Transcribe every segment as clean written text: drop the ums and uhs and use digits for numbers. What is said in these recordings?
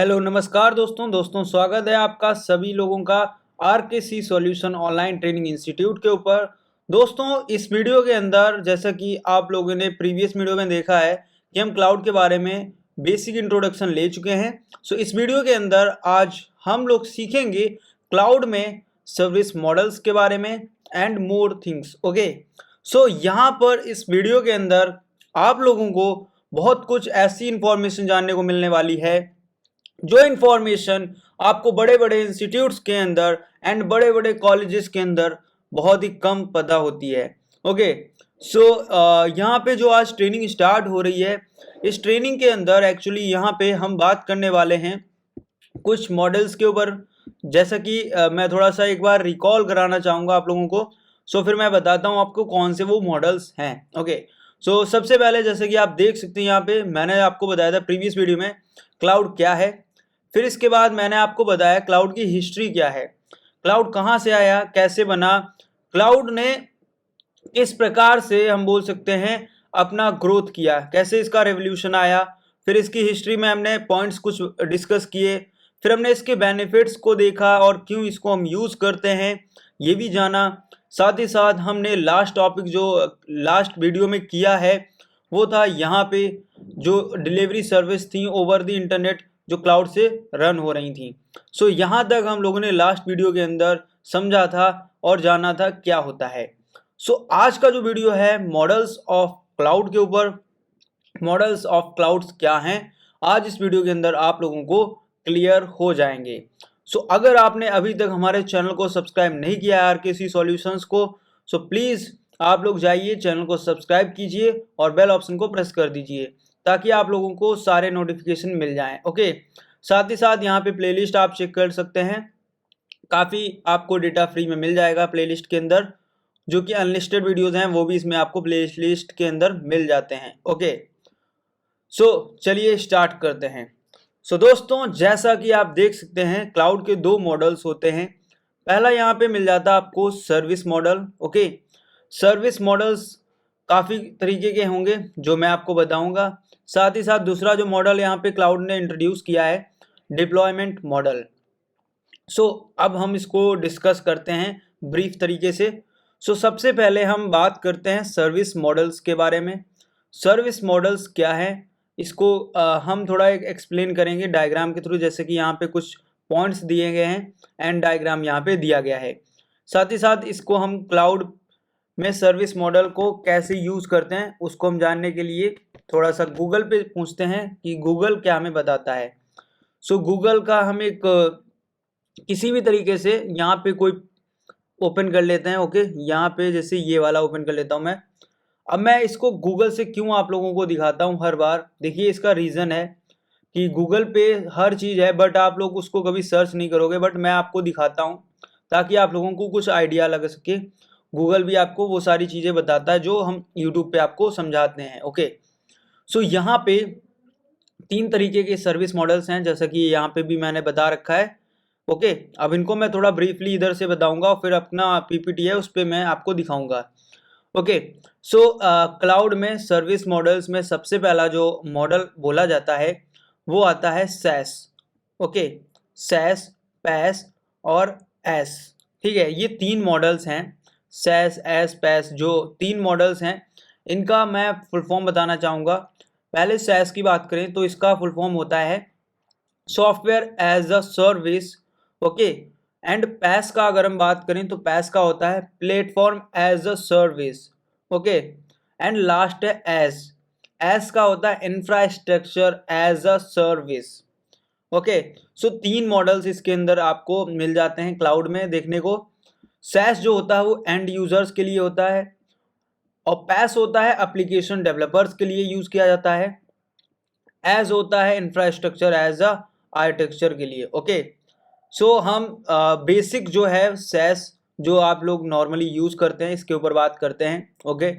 Hello नमस्कार दोस्तों स्वागत है आपका सभी लोगों का RKC solution online training institute के ऊपर। दोस्तों इस वीडियो के अंदर जैसा कि आप लोगों ने प्रीवियस वीडियो में देखा है कि हम क्लाउड के बारे में बेसिक इंट्रोडक्शन ले चुके हैं। सो इस वीडियो के अंदर आज हम लोग सीखेंगे क्लाउड में सर्विस मॉडल्स के बारे में एंड मोर थिंग्स। ओके, सो यहाँ पर इस वीडियो के अंदर आप लोगों को बहुत कुछ ऐसी इंफॉर्मेशन जानने को मिलने वाली है जो इन्फॉर्मेशन आपको बड़े बड़े इंस्टीट्यूट्स के अंदर एंड बड़े बड़े कॉलेजेस के अंदर बहुत ही कम पता होती है। ओके, सो यहाँ पे जो आज ट्रेनिंग स्टार्ट हो रही है, इस ट्रेनिंग के अंदर एक्चुअली यहाँ पे हम बात करने वाले हैं कुछ मॉडल्स के ऊपर। जैसा कि मैं थोड़ा सा एक बार रिकॉल कराना चाहूँगा आप लोगों को, सो फिर मैं बताता हूँ आपको कौन से वो मॉडल्स हैं। ओके, सो सबसे पहले जैसे कि आप देख सकते हैं यहाँ पे मैंने आपको बताया था प्रीवियस वीडियो में क्लाउड क्या है। फिर इसके बाद मैंने आपको बताया क्लाउड की हिस्ट्री क्या है, क्लाउड कहाँ से आया, कैसे बना, क्लाउड ने किस प्रकार से हम बोल सकते हैं अपना ग्रोथ किया, कैसे इसका रेवोल्यूशन आया। फिर इसकी हिस्ट्री में हमने पॉइंट्स कुछ डिस्कस किए। फिर हमने इसके बेनिफिट्स को देखा और क्यों इसको हम यूज़ करते हैं ये भी जाना। साथ ही साथ हमने लास्ट टॉपिक जो लास्ट वीडियो में किया है वो था यहाँ पे जो डिलीवरी सर्विस थी ओवर द इंटरनेट जो क्लाउड से रन हो रही थी। सो यहाँ तक हम लोगों ने लास्ट वीडियो के अंदर समझा था और जाना था क्या होता है। सो आज का जो वीडियो है मॉडल्स ऑफ क्लाउड के ऊपर, मॉडल्स ऑफ क्लाउड्स क्या हैं, आज इस वीडियो के अंदर आप लोगों को क्लियर हो जाएंगे। सो अगर आपने अभी तक हमारे चैनल को सब्सक्राइब नहीं किया है आरकेसी सॉल्यूशंस को, सो प्लीज़ आप लोग जाइए चैनल को सब्सक्राइब कीजिए और बेल ऑप्शन को प्रेस कर दीजिए ताकि आप लोगों को सारे नोटिफिकेशन मिल जाएं। ओके, साथ ही साथ यहाँ पे प्लेलिस्ट आप चेक कर सकते हैं, काफ़ी आपको डेटा फ्री में मिल जाएगा प्लेलिस्ट के अंदर, जो कि अनलिस्टेड वीडियोज़ हैं वो भी इसमें आपको प्लेलिस्ट के अंदर मिल जाते हैं। ओके, सो चलिए स्टार्ट करते हैं। सो दोस्तों जैसा कि आप देख सकते हैं क्लाउड के दो मॉडल्स होते हैं। पहला यहाँ पे मिल जाता है आपको service model. Okay, service models काफ़ी तरीके के होंगे जो मैं आपको बताऊंगा। साथ ही साथ दूसरा जो मॉडल यहाँ पे क्लाउड ने इंट्रोड्यूस किया है डिप्लॉयमेंट मॉडल। सो अब हम इसको डिस्कस करते हैं ब्रीफ तरीके से। सो सबसे पहले हम बात करते हैं सर्विस मॉडल्स के बारे में। सर्विस मॉडल्स क्या है इसको हम थोड़ा एक एक्सप्लेन करेंगे डायग्राम के थ्रू, जैसे कि यहाँ पे कुछ पॉइंट्स दिए गए हैं एंड डायग्राम यहाँ पे दिया गया है। साथ ही साथ इसको हम क्लाउड में सर्विस मॉडल को कैसे यूज़ करते हैं उसको हम जानने के लिए थोड़ा सा गूगल पे पूछते हैं कि गूगल क्या हमें बताता है। सो गूगल का हम एक किसी भी तरीके से यहाँ पे कोई ओपन कर लेते हैं। ओके, यहाँ पे जैसे ये वाला ओपन कर लेता हूँ मैं। अब मैं इसको गूगल से क्यों आप लोगों को दिखाता हूँ हर बार, देखिए इसका रीज़न है कि गूगल पे हर चीज़ है बट आप लोग उसको कभी सर्च नहीं करोगे, बट मैं आपको दिखाता हूँ ताकि आप लोगों को कुछ आइडिया लग सके। गूगल भी आपको वो सारी चीज़ें बताता है जो हम यूट्यूब पे आपको समझाते हैं। ओके, सो यहाँ पे तीन तरीके के सर्विस मॉडल्स हैं जैसा कि यहाँ पे भी मैंने बता रखा है। ओके, अब इनको मैं थोड़ा ब्रीफली इधर से बताऊंगा और फिर अपना पीपीटी है उस पर मैं आपको दिखाऊंगा। ओके, सो क्लाउड में सर्विस मॉडल्स में सबसे पहला जो मॉडल बोला जाता है वो आता है सैस। ओके, सैस, पैस और एस। ठीक है, ये तीन मॉडल्स हैं, सैस, एस, पैस, जो तीन मॉडल्स हैं इनका मैं फुल फॉर्म बताना चाहूँगा। पहले सैस की बात करें तो इसका फुल फॉर्म होता है software as a service. Okay, and PaaS का अगर हम बात करें तो पैस का होता है platform as a service. Okay, and last है एस का होता है infrastructure as a service. Okay, so तीन मॉडल्स इसके अंदर आपको मिल जाते हैं क्लाउड में देखने को। सैस जो होता है वो एंड यूजर्स के लिए होता है और पैस होता है एप्लीकेशन डेवलपर्स के लिए यूज किया जाता है। एज होता है इंफ्रास्ट्रक्चर एज अ आर्किटेक्चर के लिए। ओके, सो हम बेसिक जो है सैस जो आप लोग नॉर्मली यूज़ करते हैं इसके ऊपर बात करते हैं। ओके,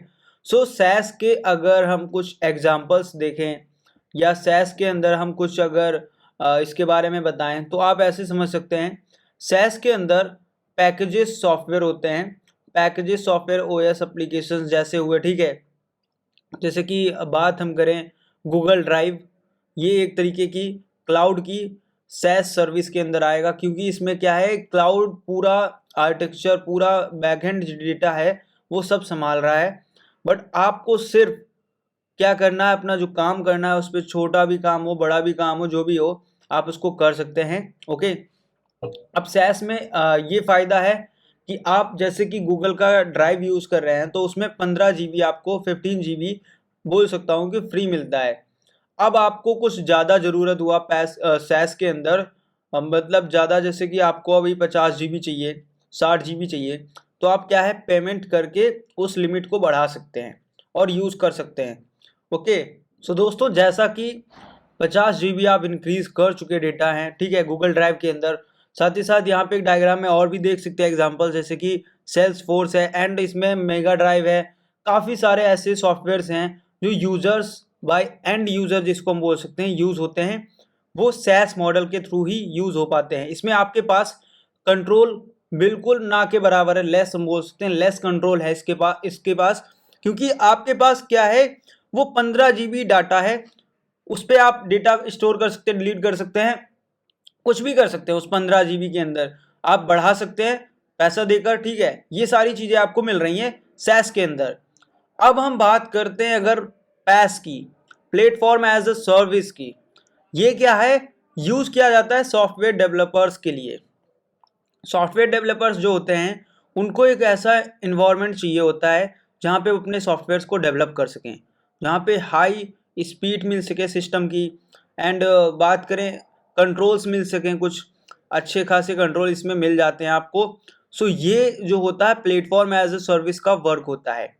सो सैस के अगर हम कुछ एग्जांपल्स देखें या सैस के अंदर हम कुछ अगर इसके बारे में बताएं तो आप ऐसे समझ सकते हैं सैस के अंदर पैकेजेस सॉफ्टवेयर होते हैं। पैकेजेस सॉफ्टवेयर ओएस एप्लीकेशंस जैसे हुए, ठीक है, जैसे कि बात हम करें गूगल ड्राइव, ये एक तरीके की क्लाउड की सैस सर्विस के अंदर आएगा, क्योंकि इसमें क्या है, क्लाउड पूरा आर्किटेक्चर, पूरा बैकएंड डेटा है वो सब संभाल रहा है। बट आपको सिर्फ क्या करना है, अपना जो काम करना है उस पर, छोटा भी काम हो बड़ा भी काम हो जो भी हो आप उसको कर सकते हैं। ओके, अब सैस में ये फायदा है कि आप जैसे कि गूगल का ड्राइव यूज कर रहे हैं तो उसमें 15 GB आपको 15 GB बोल सकता हूँ कि फ्री मिलता है। अब आपको कुछ ज़्यादा ज़रूरत हुआ सैस के अंदर, मतलब ज़्यादा, जैसे कि आपको अभी 50 GB चाहिए, 60 GB चाहिए, तो आप क्या है, पेमेंट करके उस लिमिट को बढ़ा सकते हैं और यूज़ कर सकते हैं। ओके, सो दोस्तों, जैसा कि 50 GB आप इंक्रीज कर चुके डेटा हैं, ठीक है, गूगल ड्राइव के अंदर। साथ ही साथ यहाँ पे एक डायग्राम में और भी देख सकते हैं एग्जांपल, जैसे कि सेल्स फोर्स है एंड इसमें मेगा ड्राइव है। काफ़ी सारे ऐसे सॉफ्टवेयर्स हैं जो यूजर्स बाय एंड यूजर, जिसको हम बोल सकते हैं, यूज होते हैं, वो सैस मॉडल के थ्रू ही यूज हो पाते हैं। इसमें आपके पास कंट्रोल बिल्कुल ना के बराबर है, लेस हम बोल सकते हैं, लेस कंट्रोल है इसके पास, क्योंकि आपके पास क्या है, वो 15 GB डाटा है, उस पर आप डेटा स्टोर कर सकते हैं, डिलीट कर सकते हैं, कुछ भी कर सकते हैं उस 15 GB के अंदर, आप बढ़ा सकते हैं पैसा देकर, ठीक है। ये सारी चीज़ें आपको मिल रही हैं सैस के अंदर। अब हम बात करते हैं अगर पैस की, प्लेटफॉर्म एज अ सर्विस की। ये क्या है, यूज़ किया जाता है सॉफ्टवेयर डेवलपर्स के लिए। सॉफ्टवेयर डेवलपर्स जो होते हैं उनको एक ऐसा इन्वायरमेंट चाहिए होता है जहाँ पे वो अपने सॉफ्टवेयर्स को डेवलप कर सकें, जहाँ पे हाई स्पीड मिल सके सिस्टम की, एंड बात करें कंट्रोल्स मिल सकें, कुछ अच्छे खासे कंट्रोल इसमें मिल जाते हैं आपको। सो ये जो होता है प्लेटफॉर्म एज ए सर्विस का वर्क होता है।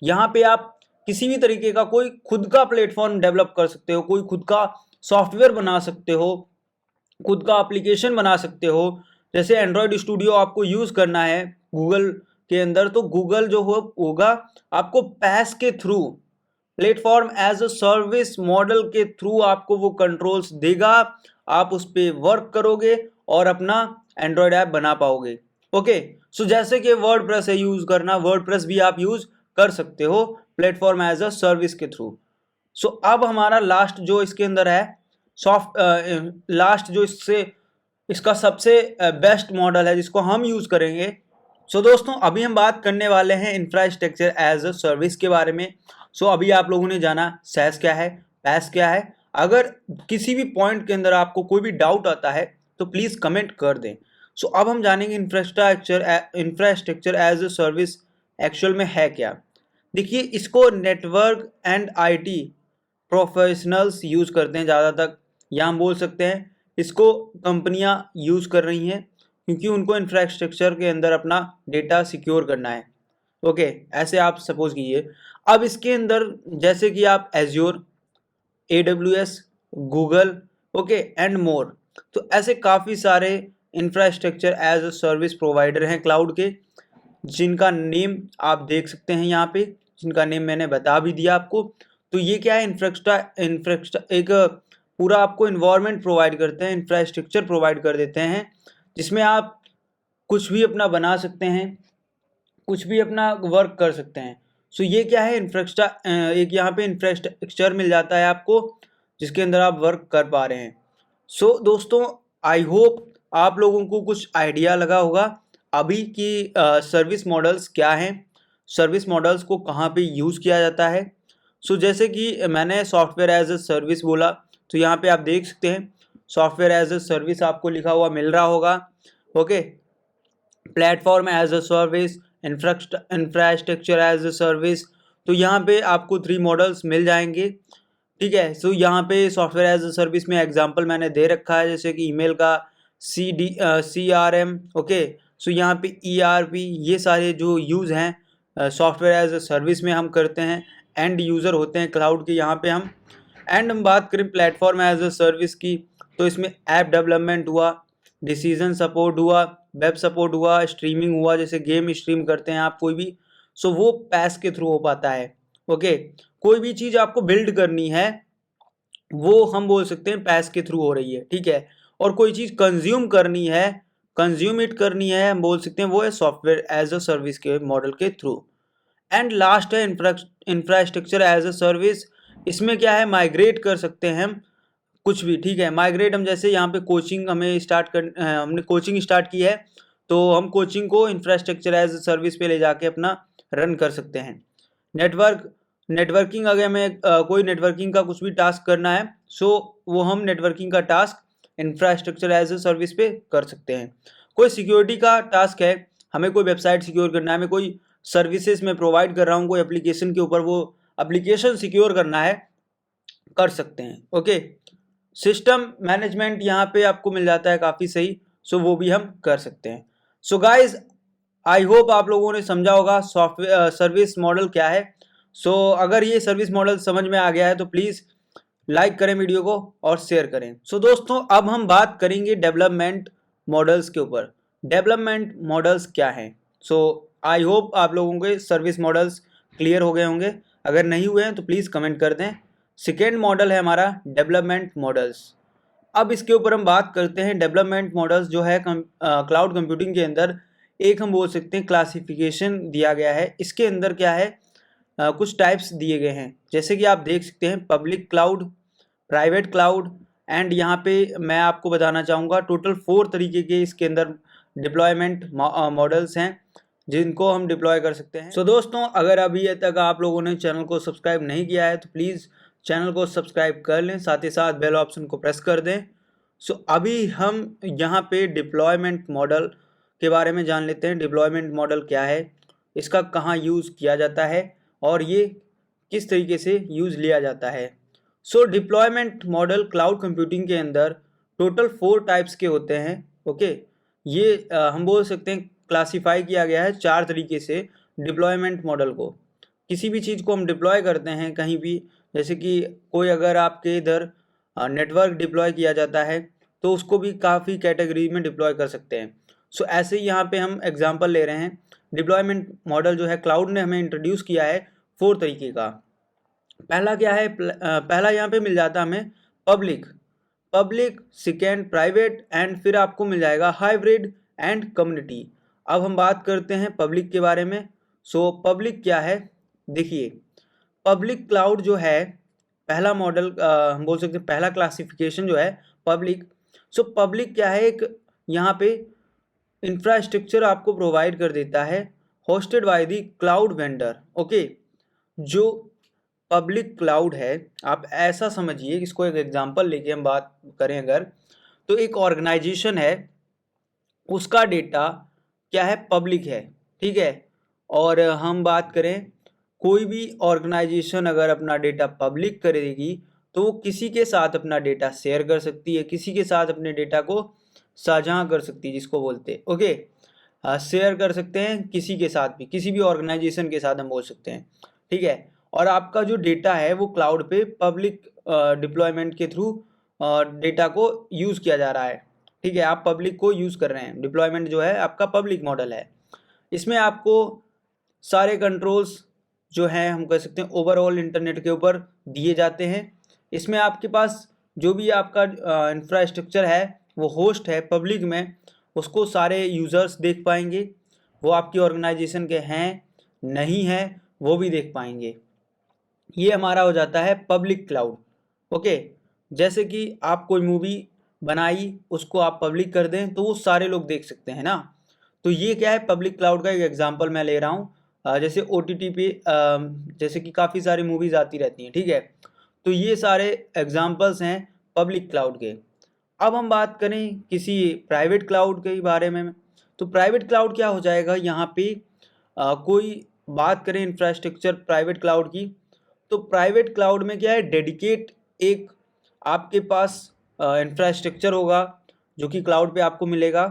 यहाँ पे आप किसी भी तरीके का कोई खुद का प्लेटफॉर्म डेवलप कर सकते हो, कोई खुद का सॉफ्टवेयर बना सकते हो, खुद का एप्लीकेशन बना सकते हो। जैसे एंड्रॉयड स्टूडियो आपको यूज़ करना है गूगल के अंदर, तो गूगल जो होगा आपको पैस के through, platform as a service model के थ्रू आपको वो कंट्रोल्स देगा, आप उस पर वर्क करोगे और अपना एंड्रॉयड ऐप बना पाओगे। ओके, सो जैसे कि वर्डप्रेस है यूज़ करना, वर्डप्रेस भी आप यूज़ कर सकते हो प्लेटफॉर्म एज अ सर्विस के थ्रू। सो अब हमारा लास्ट जो इसके अंदर है लास्ट जो इसका सबसे बेस्ट मॉडल है जिसको हम यूज़ करेंगे। सो दोस्तों, अभी हम बात करने वाले हैं इंफ्रास्ट्रक्चर एज अ सर्विस के बारे में। सो अभी आप लोगों ने जाना सैस क्या है, पैस क्या है। अगर किसी भी पॉइंट के अंदर आपको कोई भी डाउट आता है तो प्लीज़ कमेंट कर दें। सो अब हम जानेंगे infrastructure as a service actual में है क्या। देखिए, इसको network and IT professionals use करते हैं ज़्यादातर, या हम बोल सकते हैं इसको कंपनियां यूज़ कर रही हैं, क्योंकि उनको इंफ्रास्ट्रक्चर के अंदर अपना डेटा सिक्योर करना है। ओके, ऐसे आप सपोज कीजिए। अब इसके अंदर जैसे कि आप Azure, AWS, Google, okay and more, तो ऐसे काफ़ी सारे infrastructure as a service provider हैं क्लाउड के, जिनका नेम आप देख सकते हैं यहाँ पे, जिनका नेम मैंने बता भी दिया आपको। तो ये क्या है, इंफ्रास्ट्रक्चर एक पूरा आपको इन्वायरमेंट प्रोवाइड करते हैं, इंफ्रास्ट्रक्चर प्रोवाइड कर देते हैं, जिसमें आप कुछ भी अपना बना सकते हैं, कुछ भी अपना वर्क कर सकते हैं। सो ये क्या है, एक यहाँ पे इंफ्रास्ट्रक्चर मिल जाता है आपको, जिसके अंदर आप वर्क कर पा रहे हैं। सो दोस्तों, आई होप आप लोगों को कुछ आइडिया लगा होगा अभी की सर्विस मॉडल्स क्या हैं, सर्विस मॉडल्स को कहाँ पे यूज़ किया जाता है। सो जैसे कि मैंने सॉफ्टवेयर एज अ सर्विस बोला, तो यहाँ पे आप देख सकते हैं सॉफ्टवेयर एज अ सर्विस आपको लिखा हुआ मिल रहा होगा। Okay, platform as a service, infrastructure as a service, तो यहाँ पे आपको 3 मॉडल्स मिल जाएंगे, ठीक है। सो यहाँ पे सॉफ्टवेयर एज अ सर्विस में एग्जांपल मैंने दे रखा है, जैसे कि ईमेल का CRM, ओके। सो यहाँ पे ERP, ये सारे जो यूज़ हैं सॉफ्टवेयर एज अ सर्विस में हम करते हैं, एंड यूज़र होते हैं क्लाउड के यहाँ पे हम। एंड हम बात करें प्लेटफॉर्म एज अ सर्विस की, तो इसमें ऐप डेवलपमेंट हुआ, डिसीजन सपोर्ट हुआ, वेब सपोर्ट हुआ, स्ट्रीमिंग हुआ, जैसे गेम स्ट्रीम करते हैं आप कोई भी, सो वो पैस के थ्रू हो पाता है। ओके, कोई भी चीज़ आपको बिल्ड करनी है वो हम बोल सकते हैं पैस के थ्रू हो रही है, ठीक है। और कोई चीज़ कंज्यूम करनी है, कंज्यूम इट करनी है, हम बोल सकते हैं वो है सॉफ्टवेयर एज अ सर्विस के मॉडल के थ्रू। एंड लास्ट है इंफ्रास्ट्रक्चर एज अ सर्विस। इसमें क्या है, माइग्रेट कर सकते हैं हम कुछ भी, ठीक है। माइग्रेट हम जैसे यहाँ पे कोचिंग हमें हमने कोचिंग स्टार्ट की है, तो हम कोचिंग को इंफ्रास्ट्रक्चर एज सर्विस पे ले जाके अपना रन कर सकते हैं। नेटवर्किंग, अगर हमें कोई नेटवर्किंग का कुछ भी टास्क करना है, सो वो हम नेटवर्किंग का task infrastructure as a service पे कर सकते हैं। कोई सिक्योरिटी का टास्क है, हमें कोई वेबसाइट सिक्योर करना है, हमें कोई सर्विसेज में प्रोवाइड कर रहा हूँ कोई एप्लीकेशन के ऊपर, वो एप्लीकेशन सिक्योर करना है, कर सकते हैं। ओके, सिस्टम मैनेजमेंट यहाँ पे आपको मिल जाता है काफ़ी सही, सो वो भी हम कर सकते हैं। सो गाइज, आई होप आप लोगों ने समझा होगा सॉफ्टवेयर सर्विस मॉडल क्या है। सो अगर ये सर्विस मॉडल समझ में आ गया है तो प्लीज़ लाइक करें वीडियो को और शेयर करें। सो दोस्तों, अब हम बात करेंगे डेवलपमेंट मॉडल्स के ऊपर। डेवलपमेंट मॉडल्स क्या हैं? सो आई होप आप लोगों के सर्विस मॉडल्स क्लियर हो गए होंगे। अगर नहीं हुए हैं तो प्लीज़ कमेंट कर दें। सेकेंड मॉडल है हमारा डेवलपमेंट मॉडल्स। अब इसके ऊपर हम बात करते हैं। डेवलपमेंट मॉडल्स जो है क्लाउड कंप्यूटिंग के अंदर एक हम बोल सकते हैं क्लासिफिकेशन दिया गया है। इसके अंदर क्या है, कुछ टाइप्स दिए गए हैं, जैसे कि आप देख सकते हैं public cloud, private cloud, and यहाँ पे मैं आपको बताना चाहूँगा टोटल 4 तरीके के इसके अंदर डिप्लॉयमेंट मॉडल्स हैं जिनको हम डिप्लॉय कर सकते हैं। सो दोस्तों, अगर अभी तक आप लोगों ने चैनल को सब्सक्राइब नहीं किया है तो प्लीज़ चैनल को सब्सक्राइब कर लें, साथ ही साथ बेल ऑप्शन को प्रेस कर दें। सो अभी हम यहाँ पे डिप्लॉयमेंट मॉडल के बारे में जान लेते हैं। डिप्लॉयमेंट मॉडल क्या है, इसका कहाँ यूज़ किया जाता है और ये किस तरीके से यूज़ लिया जाता है। सो डिप्लॉयमेंट मॉडल क्लाउड कंप्यूटिंग के अंदर टोटल 4 टाइप्स के होते हैं। ओके, ये हम बोल सकते हैं क्लासीफाई किया गया है 4 तरीके से डिप्लॉयमेंट मॉडल को। किसी भी चीज़ को हम डिप्लॉय करते हैं कहीं भी, जैसे कि कोई अगर आपके इधर नेटवर्क डिप्लॉय किया जाता है तो उसको भी काफ़ी कैटेगरी में डिप्लॉय कर सकते हैं। सो ऐसे ही यहाँ पे हम एग्जांपल ले रहे हैं। डिप्लॉयमेंट मॉडल जो है क्लाउड ने हमें इंट्रोड्यूस किया है 4 तरीके का। पहला क्या है, पहला यहाँ पे मिल जाता है हमें पब्लिक। सेकेंड प्राइवेट, एंड फिर आपको मिल जाएगा हाइब्रिड एंड कम्युनिटी। अब हम बात करते हैं पब्लिक के बारे में। सो पब्लिक क्या है, देखिए पब्लिक क्लाउड जो है पहला मॉडल, हम बोल सकते हैं पहला क्लासिफिकेशन जो है पब्लिक। सो पब्लिक क्या है, एक यहाँ पे इंफ्रास्ट्रक्चर आपको प्रोवाइड कर देता है hosted by the cloud vendor. Okay, जो पब्लिक क्लाउड है, आप ऐसा समझिए, इसको एक एग्जांपल लेके हम बात करें अगर, तो एक ऑर्गेनाइजेशन है, उसका डेटा क्या है, पब्लिक है, ठीक है। और हम बात करें, कोई भी ऑर्गेनाइजेशन अगर अपना डेटा पब्लिक करेगी तो वो किसी के साथ अपना डेटा शेयर कर सकती है, किसी के साथ अपने डेटा को साझा कर सकती है, जिसको बोलते हैं। ओके, शेयर कर सकते हैं किसी के साथ भी, किसी भी ऑर्गेनाइजेशन के साथ हम बोल सकते हैं, ठीक है। और आपका जो डेटा है वो क्लाउड पे पब्लिक डिप्लॉयमेंट के थ्रू डेटा को यूज़ किया जा रहा है, ठीक है। आप पब्लिक को यूज़ कर रहे हैं, डिप्लॉयमेंट जो है आपका पब्लिक मॉडल है। इसमें आपको सारे कंट्रोल्स जो हैं हम कह सकते हैं ओवरऑल इंटरनेट के ऊपर दिए जाते हैं। इसमें आपके पास जो भी आपका इंफ्रास्ट्रक्चर है वो होस्ट है पब्लिक में, उसको सारे यूज़र्स देख पाएंगे, वो आपकी ऑर्गेनाइजेशन के हैं नहीं हैं वो भी देख पाएंगे। ये हमारा हो जाता है पब्लिक क्लाउड। ओके, जैसे कि आप कोई मूवी बनाई, उसको आप पब्लिक कर दें तो वो सारे लोग देख सकते हैं ना। तो ये क्या है, पब्लिक क्लाउड का एक एग्जांपल मैं ले रहा हूँ। जैसे OTT पे जैसे कि काफ़ी सारी मूवीज़ आती रहती हैं, ठीक है। तो ये सारे एग्जांपल्स हैं पब्लिक क्लाउड के। अब हम बात करें किसी प्राइवेट क्लाउड के बारे में, तो प्राइवेट क्लाउड क्या हो जाएगा यहाँ पे, कोई बात करें इंफ्रास्ट्रक्चर प्राइवेट क्लाउड की, तो प्राइवेट क्लाउड में क्या है, डेडिकेट एक आपके पास इंफ्रास्ट्रक्चर होगा जो कि क्लाउड पे आपको मिलेगा।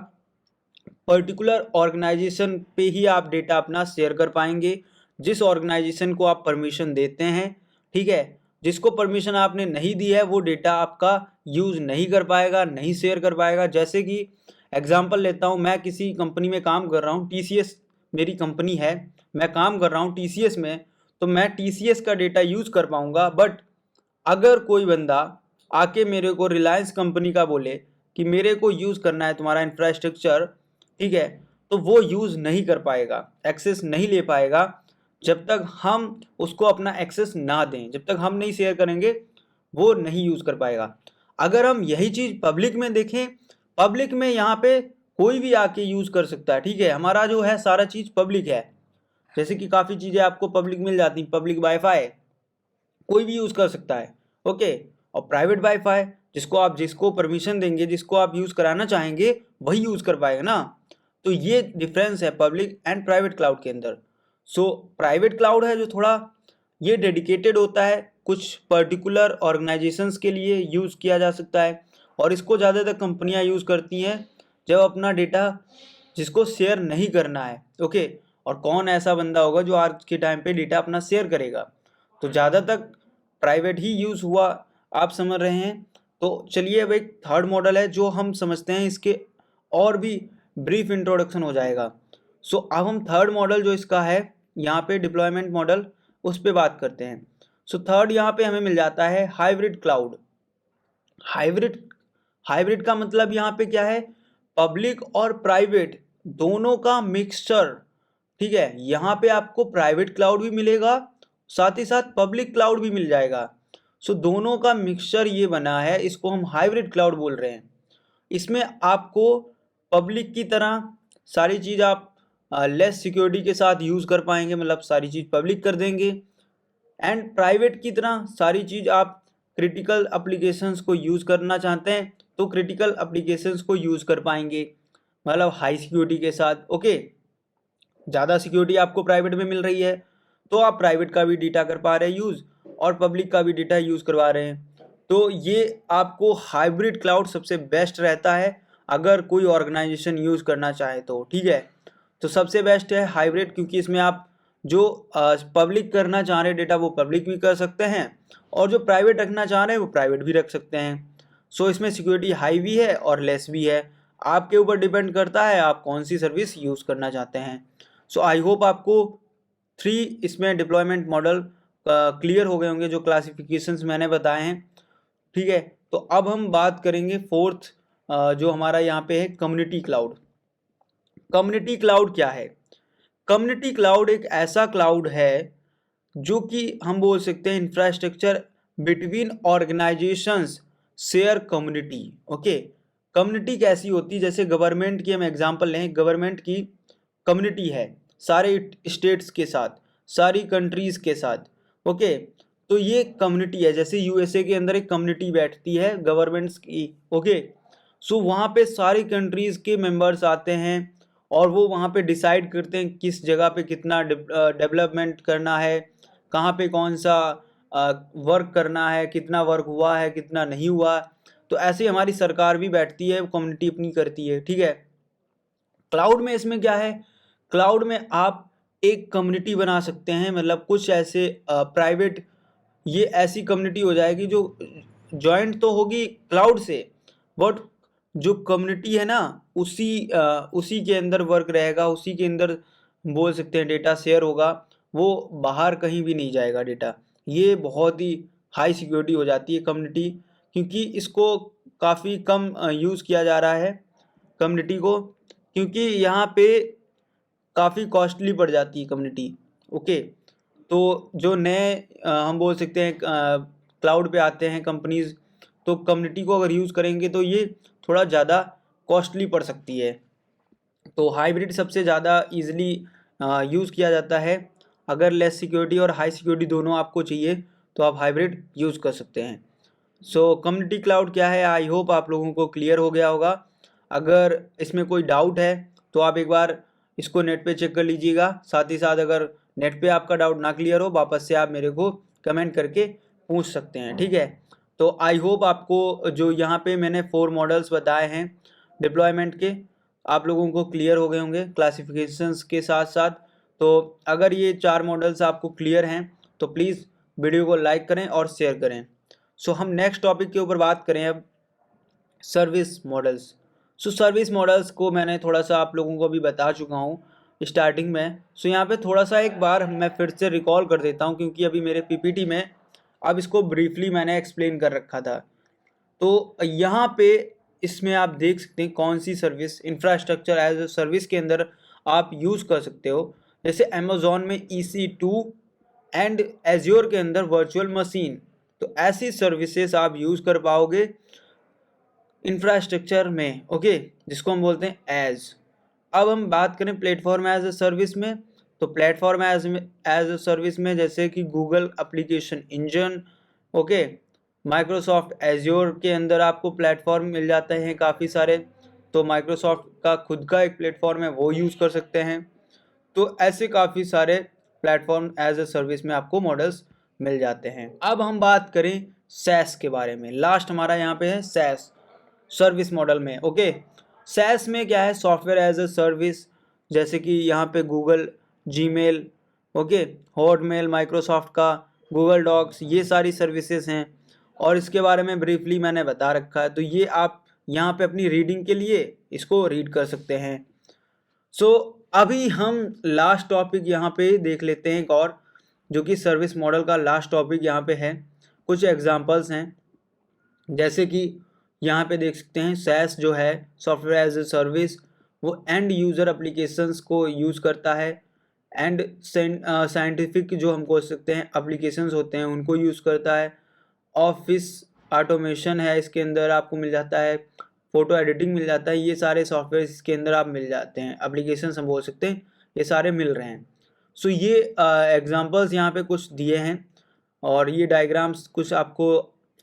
पर्टिकुलर ऑर्गेनाइजेशन पे ही आप डेटा अपना शेयर कर पाएंगे, जिस ऑर्गेनाइजेशन को आप परमिशन देते हैं, ठीक है। जिसको परमिशन आपने नहीं दी है वो डेटा आपका यूज़ नहीं कर पाएगा, नहीं शेयर कर पाएगा। जैसे कि एग्जांपल लेता हूँ, मैं किसी कंपनी में काम कर रहा हूँ, TCS मेरी कंपनी है, मैं काम कर रहा हूँ TCS में, तो मैं TCS का डेटा यूज़ कर पाऊँगा। बट अगर कोई बंदा आके मेरे को रिलायंस कंपनी का बोले कि मेरे को यूज़ करना है तुम्हारा इंफ्रास्ट्रक्चर, ठीक है, तो वो यूज़ नहीं कर पाएगा, एक्सेस नहीं ले पाएगा जब तक हम उसको अपना एक्सेस ना दें, जब तक हम नहीं शेयर करेंगे वो नहीं यूज़ कर पाएगा। अगर हम यही चीज़ पब्लिक में देखें, पब्लिक में यहाँ पे कोई भी आके यूज़ कर सकता है, ठीक है। हमारा जो है सारा चीज़ पब्लिक है, जैसे कि काफ़ी चीज़ें आपको पब्लिक मिल जाती, पब्लिक वाईफाई कोई भी यूज़ कर सकता है, ओके। और प्राइवेट वाईफाई जिसको परमिशन देंगे, जिसको आप यूज़ कराना चाहेंगे वही यूज़ कर पाएगा ना। तो ये डिफरेंस है पब्लिक एंड प्राइवेट क्लाउड के अंदर। सो प्राइवेट क्लाउड है जो थोड़ा ये डेडिकेटेड होता है, कुछ पर्टिकुलर ऑर्गेनाइजेशंस के लिए यूज़ किया जा सकता है, और इसको ज़्यादातर कंपनियां यूज़ करती हैं जब अपना डेटा जिसको शेयर नहीं करना है, ओके। और कौन ऐसा बंदा होगा जो आज के टाइम पे डेटा अपना शेयर करेगा, तो ज़्यादातर प्राइवेट ही यूज़ हुआ, आप समझ रहे हैं। तो चलिए अब एक थर्ड मॉडल है जो हम समझते हैं, इसके और भी ब्रीफ इंट्रोडक्शन हो जाएगा। सो अब हम थर्ड मॉडल जो इसका है यहाँ पे डिप्लॉयमेंट मॉडल, उस पर बात करते हैं। सो थर्ड यहाँ पे हमें मिल जाता है हाइब्रिड क्लाउड। हाइब्रिड हाइब्रिड का मतलब यहाँ पे क्या है, पब्लिक और प्राइवेट दोनों का मिक्सचर, ठीक है। यहाँ पे आपको प्राइवेट क्लाउड भी मिलेगा, साथ ही साथ पब्लिक क्लाउड भी मिल जाएगा। सो दोनों का मिक्सचर ये बना है, इसको हम हाइब्रिड क्लाउड बोल रहे हैं। इसमें आपको पब्लिक की तरह सारी चीज़ आप लेस सिक्योरिटी के साथ यूज़ कर पाएंगे, मतलब सारी चीज़ पब्लिक कर देंगे। एंड प्राइवेट की तरह सारी चीज़ आप क्रिटिकल एप्लीकेशंस को यूज़ करना चाहते हैं तो क्रिटिकल एप्लीकेशंस को यूज़ कर पाएंगे, मतलब हाई सिक्योरिटी के साथ, ओके। ज़्यादा सिक्योरिटी आपको प्राइवेट में मिल रही है तो आप प्राइवेट का भी डेटा कर पा रहे हैं यूज़, और पब्लिक का भी डेटा यूज़ करवा रहे हैं। तो ये आपको हाइब्रिड क्लाउड सबसे बेस्ट रहता है अगर कोई ऑर्गेनाइजेशन यूज़ करना चाहे तो, ठीक है। तो सबसे बेस्ट है हाइब्रिड, क्योंकि इसमें आप जो पब्लिक करना चाह रहे डेटा वो पब्लिक भी कर सकते हैं, और जो प्राइवेट रखना चाह रहे हैं वो प्राइवेट भी रख सकते हैं। सो इसमें सिक्योरिटी हाई भी है और लेस भी है, आपके ऊपर डिपेंड करता है आप कौन सी सर्विस यूज़ करना चाहते हैं। सो आई होप आपको 3 इसमें डिप्लॉयमेंट मॉडल क्लियर हो गए होंगे, जो क्लासिफिकेशंस मैंने बताए हैं, ठीक है। तो अब हम बात करेंगे फोर्थ, जो हमारा यहाँ पे है कम्युनिटी क्लाउड। कम्युनिटी क्लाउड क्या है? कम्युनिटी क्लाउड एक ऐसा क्लाउड है जो कि हम बोल सकते हैं infrastructure between organisations share community, okay. Community कैसी होती है, जैसे गवर्नमेंट की हम एग्जांपल लें, गवर्नमेंट की कम्युनिटी है सारे स्टेट्स के साथ, सारी कंट्रीज़ के साथ, ओके। तो ये कम्युनिटी है, जैसे यूएसए के अंदर एक कम्युनिटी बैठती है गवर्नमेंट्स की, ओके। सो वहाँ पे सारी कंट्रीज़ के मेंबर्स आते हैं और वो वहाँ पे डिसाइड करते हैं किस जगह पे कितना डेवलपमेंट करना है, कहाँ पे कौन सा वर्क करना है, कितना वर्क हुआ है, कितना नहीं हुआ। तो ऐसे ही हमारी सरकार भी बैठती है, कम्युनिटी अपनी करती है, ठीक है। क्लाउड में इसमें क्या है, क्लाउड में आप एक कम्युनिटी बना सकते हैं, मतलब कुछ ऐसे प्राइवेट, ये ऐसी कम्युनिटी हो जाएगी जो जॉइंट तो होगी क्लाउड से, बट जो कम्युनिटी है ना उसी के अंदर वर्क रहेगा, उसी के अंदर बोल सकते हैं डेटा शेयर होगा, वो बाहर कहीं भी नहीं जाएगा डेटा। ये बहुत ही हाई सिक्योरिटी हो जाती है कम्युनिटी, क्योंकि इसको काफ़ी कम यूज़ किया जा रहा है कम्युनिटी को, क्योंकि यहाँ पे काफ़ी कॉस्टली पड़ जाती है कम्युनिटी, ओके। तो जो नए हम बोल सकते हैं क्लाउड पे आते हैं कंपनीज, तो कम्युनिटी को अगर यूज़ करेंगे तो ये थोड़ा ज़्यादा कॉस्टली पड़ सकती है। तो हाइब्रिड सबसे ज़्यादा ईजिली यूज़ किया जाता है। अगर लेस सिक्योरिटी और हाई सिक्योरिटी दोनों आपको चाहिए तो आप हाइब्रिड यूज़ कर सकते हैं। सो कम्युनिटी क्लाउड क्या है, आई होप आप लोगों को क्लियर हो गया होगा। अगर इसमें कोई डाउट है तो आप एक बार इसको नेट पे चेक कर लीजिएगा, साथ ही साथ अगर नेट पे आपका डाउट ना क्लियर हो वापस से आप मेरे को कमेंट करके पूछ सकते हैं, ठीक है। तो आई होप आपको जो यहाँ पे मैंने 4 मॉडल्स बताए हैं डिप्लॉयमेंट के, आप लोगों को क्लियर हो गए होंगे क्लासिफिकेशंस के साथ साथ। तो अगर ये 4 मॉडल्स आपको क्लियर हैं तो प्लीज़ वीडियो को लाइक करें और शेयर करें। सो हम नेक्स्ट टॉपिक के ऊपर बात करें अब, service models. So service models को मैंने थोड़ा सा आप लोगों को भी बता चुका हूँ स्टार्टिंग में। सो यहाँ पे थोड़ा सा एक बार मैं फिर से रिकॉल कर देता हूँ, क्योंकि अभी मेरे पीपीटी में अब इसको ब्रीफली मैंने एक्सप्लेन कर रखा था। तो यहाँ पे इसमें आप देख सकते हैं कौन सी service infrastructure as a service के अंदर आप यूज़ कर सकते हो। जैसे अमेज़ॉन में EC2 एंड एज्योर के अंदर वर्चुअल मशीन, तो ऐसी सर्विसेज आप यूज़ कर पाओगे इंफ्रास्ट्रक्चर में, ओके, जिसको हम बोलते हैं एज। अब हम बात करें प्लेटफॉर्म एज ए सर्विस में, तो प्लेटफॉर्म एज ए सर्विस में जैसे कि Google application engine, okay, Microsoft azure के अंदर आपको प्लेटफॉर्म मिल जाते हैं काफ़ी सारे, तो माइक्रोसॉफ्ट का खुद का एक प्लेटफॉर्म है वो यूज़ कर सकते हैं। तो ऐसे काफ़ी सारे प्लेटफॉर्म एज ए सर्विस में आपको मॉडल्स मिल जाते हैं। अब हम बात करें सैस के बारे में, लास्ट हमारा यहाँ पे है सैस सर्विस मॉडल में, ओके। सैस में क्या है, सॉफ्टवेयर एज ए सर्विस, जैसे कि यहाँ पे Google, Gmail, okay, Hotmail, Microsoft का, गूगल डॉक्स, ये सारी सर्विसेज हैं और इसके बारे में ब्रीफली मैंने बता रखा है, तो ये आप यहाँ पे अपनी रीडिंग के लिए इसको रीड कर सकते हैं। सो अभी हम लास्ट टॉपिक यहाँ पे देख लेते हैं एक और, जो कि सर्विस मॉडल का लास्ट टॉपिक यहाँ पे है। कुछ एग्जांपल्स हैं, जैसे कि यहाँ पे देख सकते हैं सैस जो है सॉफ्टवेयर एज ए सर्विस, वो एंड यूज़र एप्लीकेशंस को यूज़ करता है, एंड साइंटिफिक जो हम बोल सकते हैं एप्लीकेशंस होते हैं उनको यूज़ करता है। ऑफिस ऑटोमेशन है, इसके अंदर आपको मिल जाता है, फ़ोटो एडिटिंग मिल जाता है, ये सारे सॉफ्टवेयर इसके अंदर आप मिल जाते हैं, एप्लीकेशंस हम बोल सकते हैं, ये सारे मिल रहे हैं। सो ये एग्जांपल्स यहाँ पे कुछ दिए हैं और ये डायग्राम्स कुछ आपको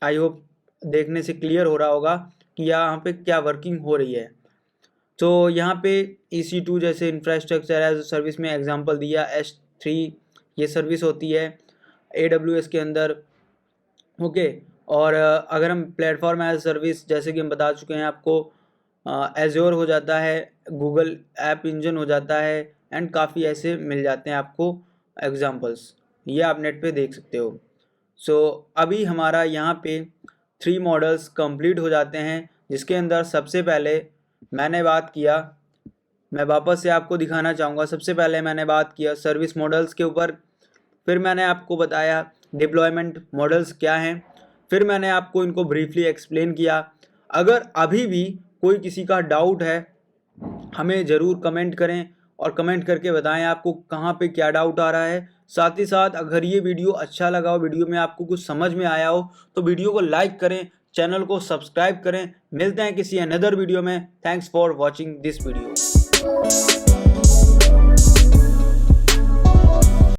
आई होप देखने से क्लियर हो रहा होगा कि यहाँ पे क्या वर्किंग हो रही है। तो यहाँ पे EC2 जैसे इंफ्रास्ट्रक्चर एज सर्विस में एग्जांपल दिया, S3 ये सर्विस होती है AWS के अंदर, ओके। और अगर हम प्लेटफॉर्म एज सर्विस जैसे कि हम बता चुके हैं आपको, एज्योर हो जाता है, गूगल ऐप इंजन हो जाता है, एंड काफ़ी ऐसे मिल जाते हैं आपको एग्जांपल्स, ये आप नेट पे देख सकते हो। सो अभी हमारा यहाँ पे 3 मॉडल्स कंप्लीट हो जाते हैं, जिसके अंदर सबसे पहले मैंने बात किया, मैं वापस से आपको दिखाना चाहूँगा, सबसे पहले मैंने बात किया सर्विस मॉडल्स के ऊपर, फिर मैंने आपको बताया डिप्लॉयमेंट मॉडल्स क्या हैं, फिर मैंने आपको इनको ब्रीफली एक्सप्लेन किया। अगर अभी भी कोई किसी का डाउट है, हमें ज़रूर कमेंट करें और कमेंट करके बताएं आपको कहाँ पे क्या डाउट आ रहा है। साथ ही साथ अगर ये वीडियो अच्छा लगा हो, वीडियो में आपको कुछ समझ में आया हो, तो वीडियो को लाइक करें, चैनल को सब्सक्राइब करें। मिलते हैं किसी अनदर वीडियो में। Thanks for watching this video.